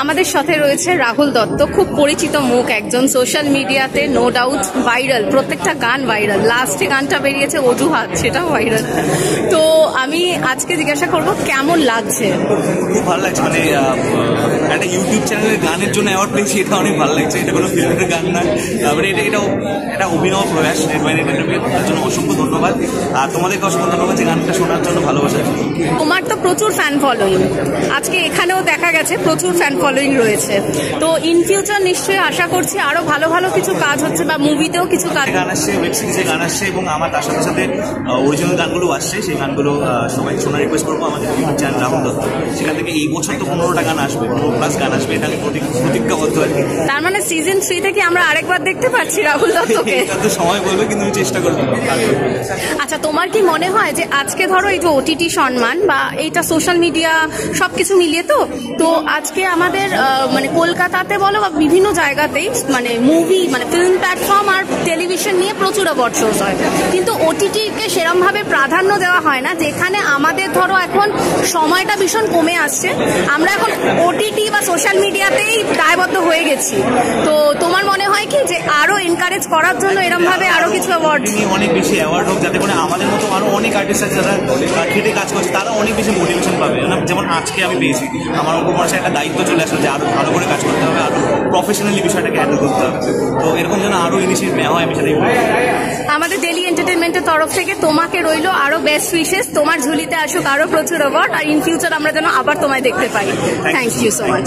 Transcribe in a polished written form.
আমাদের সাথে রয়েছে রাহুল দত্ত, খুব পরিচিত মুখ একজন, সোশ্যাল মিডিয়াতে নো ডাউট ভাইরাল, প্রত্যেকটা গান ভাইরাল, লাস্টে গানটা বেরিয়েছে অজুহাত, সেটাও ভাইরাল। তো আমি আজকে জিজ্ঞাসা করব কেমন লাগছে? খুব ভালো লাগছে, মানে একটা ইউটিউব চ্যানেলের গানের জন্য অ্যাওয়ার্ড পেয়েছি, এটা অনেক ভালো লাগছে। এটা কোনো ফিল্মের গান না, তারপরে এটা অভিনব প্রয়াস, তার জন্য অসংখ্য ধন্যবাদ। আর তোমাদেরকে অসংখ্য ধন্যবাদ যে গানটা শোনার জন্য ভালোবাসা। তোমার তো প্রচুর ফ্যান ফলোয়িং, আজকে এখানেও দেখা গেছে প্রচুর ফ্যান ফলোয়িং রয়েছে। তো ইন ফিউচার নিশ্চয়ই আশা করছি আরো ভালো ভালো কিছু কাজ হচ্ছে, বা মুভিতেও কিছু কাজ গান আসছে, ওয়েব সিরিজে গান আসছে, এবং আমার তার সাথে সাথে অরিজিনাল গানগুলো আসছে। সেই গানগুলো সবাই শোনার রিকোয়েস্ট করবো আমাদের ইউটিউব চ্যানেল রাহুল দত্ত। সেখান থেকে এই বছর তো 15টা গান আসবে, 15+ গান আসবে, এটা আমি প্রতিজ্ঞাবদ্ধ আর কি। তার মানে সিজন 3 থেকে আমরা আরেকবার দেখতে পাচ্ছি রাহুল দত্তকে? এটা তো সময় বলবে, কিন্তু আমি চেষ্টা করবো। আচ্ছা, তোমার কি মনে হয় যে আজকে ধরো এই যে ওটিটি সম্মান বা এইটা সোশ্যাল মিডিয়া সবকিছু মিলিয়ে তো আজকে আমাদের মানে কলকাতাতে বলো বা বিভিন্ন জায়গাতেই মানে মুভি মানে ফিল্ম প্ল্যাটফর্ম আর টেলিভিশন নিয়ে প্রচুর অ্যাওয়ার্ড শোজ হয়, কিন্তু ওটিটিকে সেরম ভাবে প্রাধান্য দেওয়া হয় না, যেখানে আমাদের ধরো এখন সময়টা ভীষণ কমে আসছে, আমরা এখন ওটিটি বা সোশ্যাল মিডিয়াতেই দায়বদ্ধ হয়ে গেছি। তো তোমার মনে হয় কি যে আরো এনকারেজ করার জন্য এরকম ভাবে আরো কিছু অ্যাওয়ার্ড, অনেক বেশি অ্যাওয়ার্ড হোক, যাতে করে আমাদের মতো আরো অনেক আর্টিস্ট আছে যারা খেটে কাজ করছে, তারা অনেক বেশি মোটিভেশন পাবে। যেমন আজকে আমি পেয়েছি, আমার উপর মাসে একটা দায়িত্ব চলে আসলো যে আরো ভালো করে কাজ করতে হবে, আরো প্রফেশনালি বিষয়টাকে হ্যান্ডেল করতে হবে। তো এরকম যেন আরো ইনিশিয়েটিভ নেওয়া হয়, আমি সেটাই বলবো। আমাদের ডেইলি এন্টারটেনমেন্টের তরফ থেকে তোমাকে রইলো আরো বেস্ট উইশেস, তোমার ঝুলিতে আসুক আরো প্রচুর অ্যাওয়ার্ড, আর ইন ফিউচার আমরা যেন আবার তোমায় দেখতে পাই। Thank you so much.